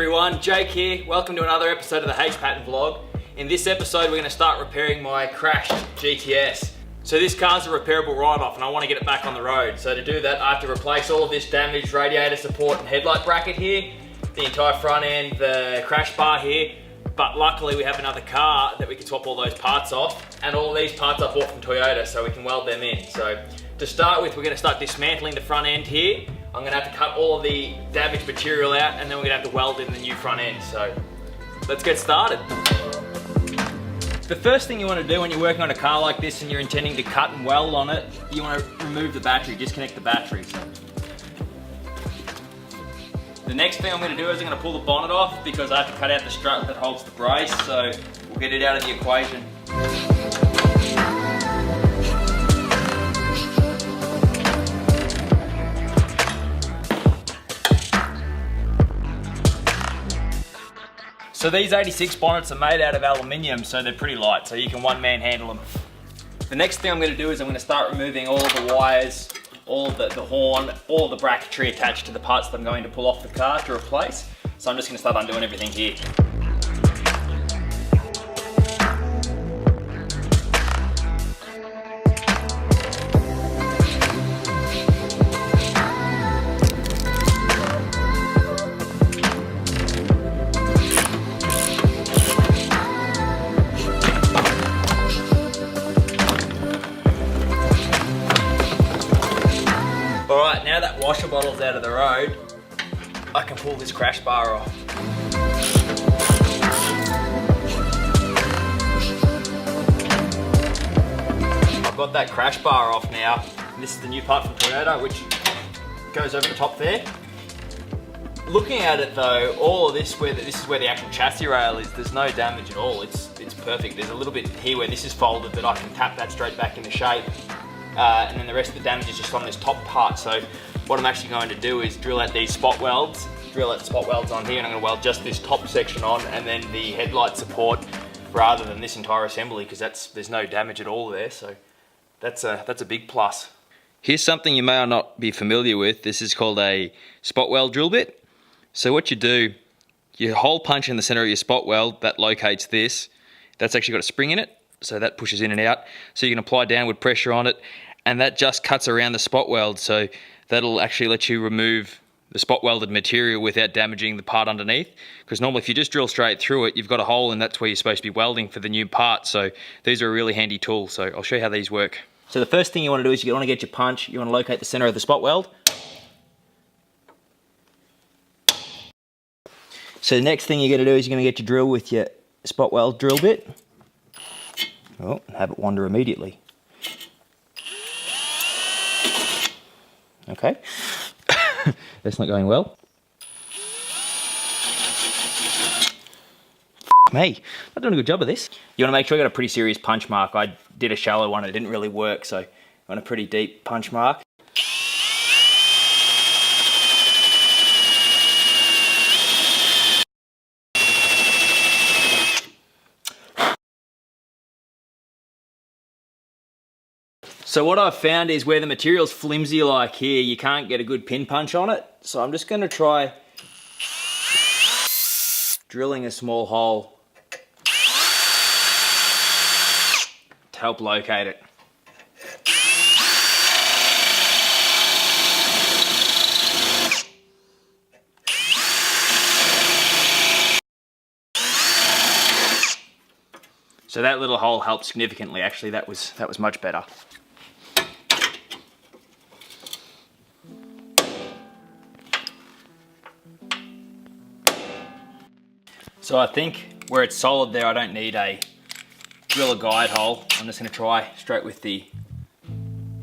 everyone, Jake here. Welcome to another episode of the H-Pattern vlog. In this episode, we're going to start repairing my crashed GTS. So this car's a repairable write-off and I want to get it back on the road. So to do that, I have to replace all of this damaged radiator support and headlight bracket here, the entire front end, the crash bar here. But luckily we have another car that we can swap all those parts off, and all these parts I bought from Toyota so we can weld them in. So to start with, we're going to start dismantling the front end here. I'm going to have to cut all of the damaged material out and then we're going to have to weld in the new front end. So let's get started. The first thing you want to do when you're working on a car like this and you're intending to cut and weld on it, you want to remove the battery, disconnect the battery. The next thing I'm going to do is I'm going to pull the bonnet off because I have to cut out the strut that holds the brace, so we'll get it out of the equation. So these 86 bonnets are made out of aluminium, so they're pretty light, so you can one-man handle them. The next thing I'm going to do is I'm going to start removing all of the wires, all of the horn, all of the bracketry attached to the parts that I'm going to pull off the car to replace. So I'm just going to start undoing everything here. Alright, now that washer bottle's out of the road, I can pull this crash bar off. I've got that crash bar off now. This is the new part from Toyota, which goes over the top there. Looking at it though, all of this, this is where the actual chassis rail is, there's no damage at all. It's perfect. There's a little bit here where this is folded, but I can tap that straight back into shape. And then the rest of the damage is just on this top part. So what I'm actually going to do is drill out these spot welds, drill out the spot welds on here, and I'm going to weld just this top section on and then the headlight support rather than this entire assembly, because there's no damage at all there. So that's a big plus. Here's something you may or not be familiar with. This is called a spot weld drill bit. So what you do, you hole punch in the center of your spot weld, that locates this. That's actually got a spring in it, so that pushes in and out. So you can apply downward pressure on it, and that just cuts around the spot weld, so that'll actually let you remove the spot welded material without damaging the part underneath. Because normally if you just drill straight through it, you've got a hole and that's where you're supposed to be welding for the new part. So these are a really handy tool, so I'll show you how these work. So the first thing you want to do is you want to get your punch, you want to locate the center of the spot weld. So the next thing you're going to do is you're going to get your drill with your spot weld drill bit. Oh, have it wander immediately. Okay, that's not going well. Me, not doing a good job of this. You want to make sure you got a pretty serious punch mark. I did a shallow one, it didn't really work, so I want a pretty deep punch mark. So what I've found is where the material's flimsy like here, you can't get a good pin punch on it. So I'm just going to try drilling a small hole to help locate it. So that little hole helped significantly. Actually, that was much better. So I think where it's solid there, I don't need a drill or guide hole. I'm just going to try straight with the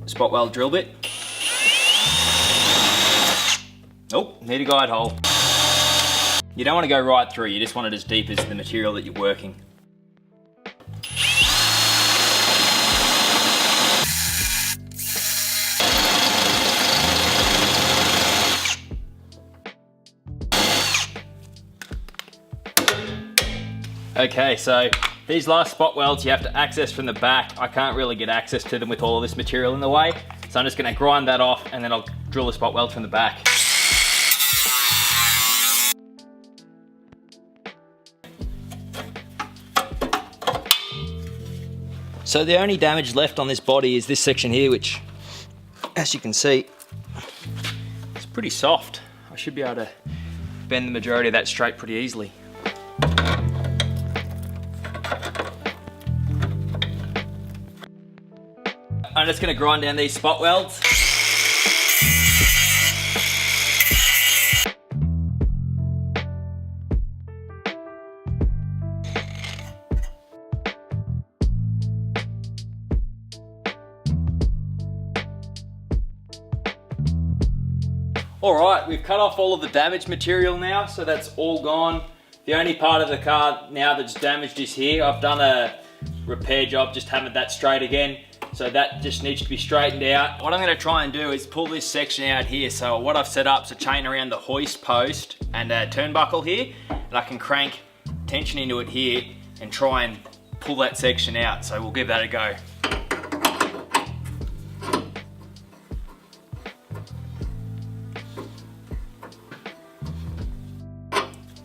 spot weld drill bit. Oh, need a guide hole. You don't want to go right through, you just want it as deep as the material that you're working. Okay, so these last spot welds you have to access from the back. I can't really get access to them with all of this material in the way. So I'm just gonna grind that off and then I'll drill the spot weld from the back. So the only damage left on this body is this section here, which, as you can see, it's pretty soft. I should be able to bend the majority of that straight pretty easily. I'm just going to grind down these spot welds. Alright, we've cut off all of the damaged material now, so that's all gone. The only part of the car now that's damaged is here. I've done a repair job, just hammered that straight again. So that just needs to be straightened out. What I'm gonna try and do is pull this section out here. So what I've set up is a chain around the hoist post and a turnbuckle here, and I can crank tension into it here and try and pull that section out. So we'll give that a go.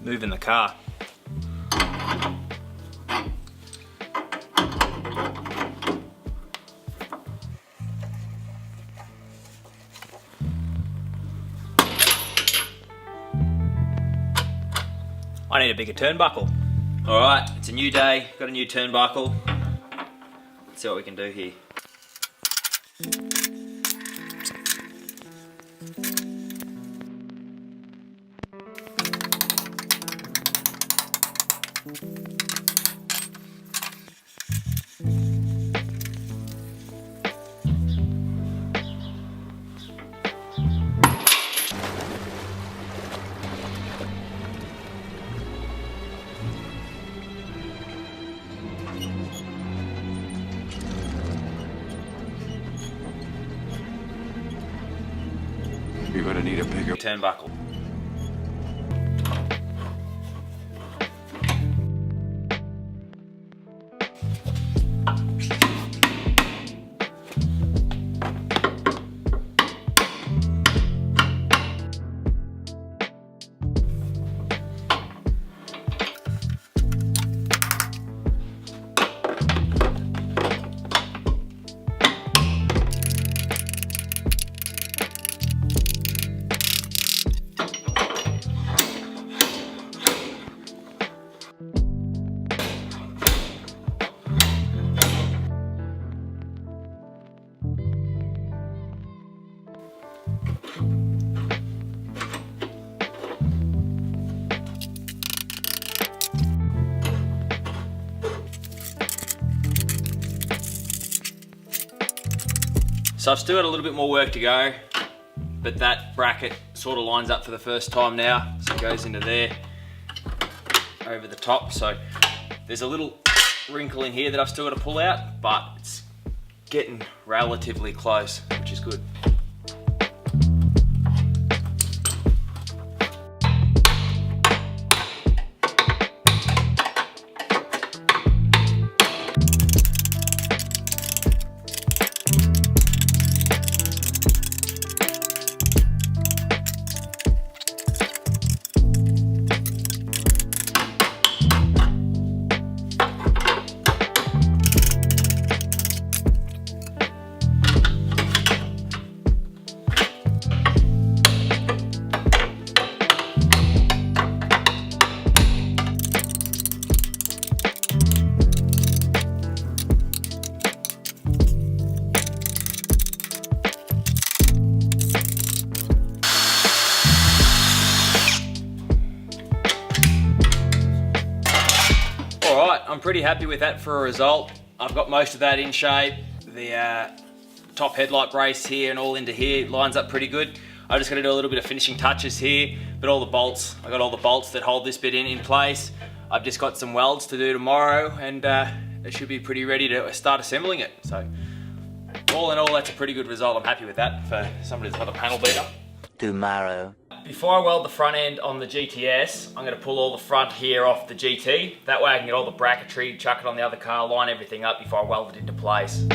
Moving the car. I need a bigger turnbuckle. All right, it's a new day, got a new turnbuckle. Let's see what we can do here. You're gonna need a bigger turnbuckle. So I've still got a little bit more work to go, but that bracket sort of lines up for the first time now. So it goes into there, over the top. So there's a little wrinkle in here that I've still got to pull out, but it's getting relatively close, which is good. I'm pretty happy with that for a result. I've got most of that in shape. The top headlight brace here and all into here lines up pretty good. I just got to do a little bit of finishing touches here, but all the bolts, I got all the bolts that hold this bit in place. I've just got some welds to do tomorrow, and it should be pretty ready to start assembling it. So all in all, that's a pretty good result. I'm happy with that for somebody that's got a panel beater. Tomorrow. Before I weld the front end on the GTS, I'm going to pull all the front here off the GT. That way I can get all the bracketry, chuck it on the other car, line everything up before I weld it into place.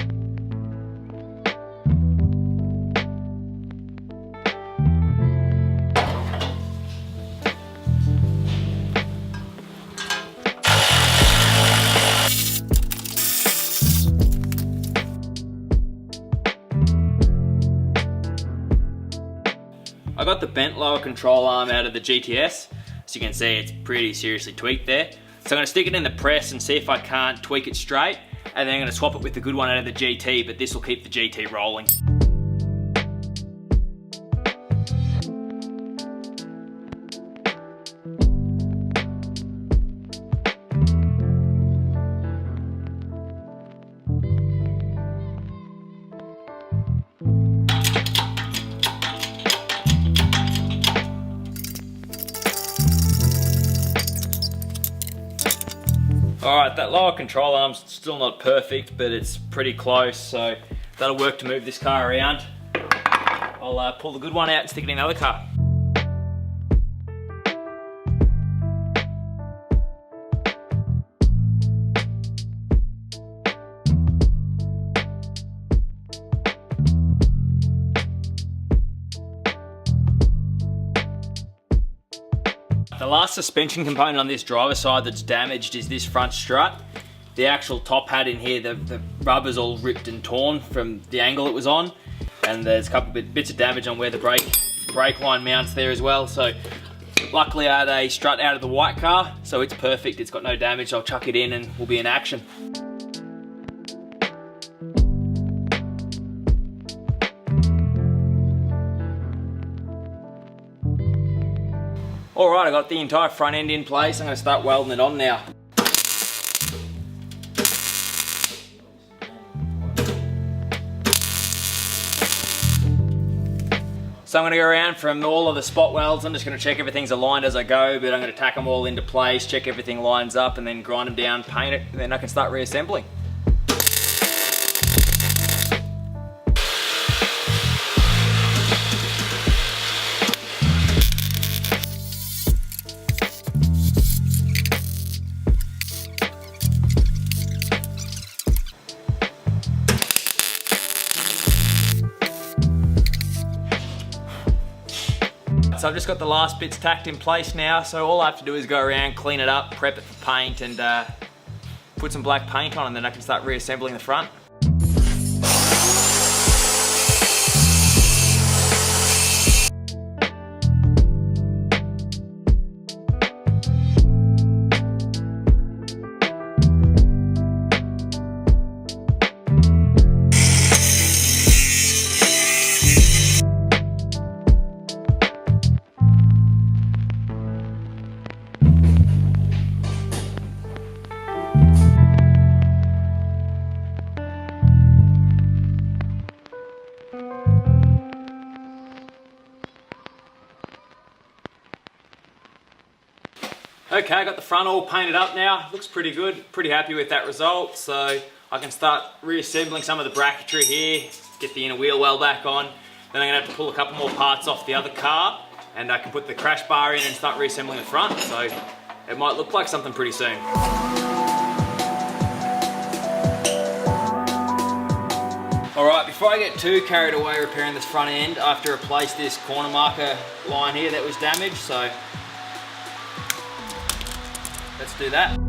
I got the bent lower control arm out of the GTS. As you can see, it's pretty seriously tweaked there. So I'm gonna stick it in the press and see if I can't tweak it straight, and then I'm gonna swap it with the good one out of the GT, but this will keep the GT rolling. Alright, that lower control arm's still not perfect, but it's pretty close, so that'll work to move this car around. I'll pull the good one out and stick it in the other car. The last suspension component on this driver's side that's damaged is this front strut. The actual top hat in here, the rubber's all ripped and torn from the angle it was on, and there's a couple of bits of damage on where the brake line mounts there as well. So luckily I had a strut out of the white car, so it's perfect, it's got no damage. I'll chuck it in and we'll be in action. Alright, I got the entire front end in place. I'm going to start welding it on now. So I'm going to go around from all of the spot welds. I'm just going to check everything's aligned as I go, but I'm going to tack them all into place, check everything lines up, and then grind them down, paint it, and then I can start reassembling. So I've just got the last bits tacked in place now, so all I have to do is go around, clean it up, prep it for paint, and put some black paint on, and then I can start reassembling the front. Okay, I got the front all painted up now. Looks pretty good. Pretty happy with that result. So I can start reassembling some of the bracketry here, get the inner wheel well back on. Then I'm gonna have to pull a couple more parts off the other car, and I can put the crash bar in and start reassembling the front. So it might look like something pretty soon. Alright, before I get too carried away repairing this front end, I have to replace this corner marker line here that was damaged. So let's do that.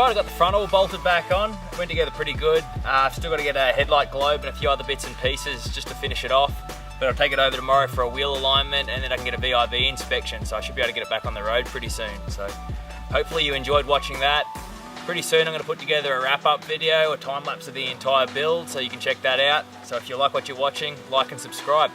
alright, I got the front all bolted back on. It went together pretty good. I've still got to get a headlight globe and a few other bits and pieces just to finish it off. But I'll take it over tomorrow for a wheel alignment, and then I can get a VIV inspection, so I should be able to get it back on the road pretty soon. So hopefully you enjoyed watching that. Pretty soon I'm going to put together a wrap-up video, a time-lapse of the entire build, so you can check that out. So if you like what you're watching, like and subscribe.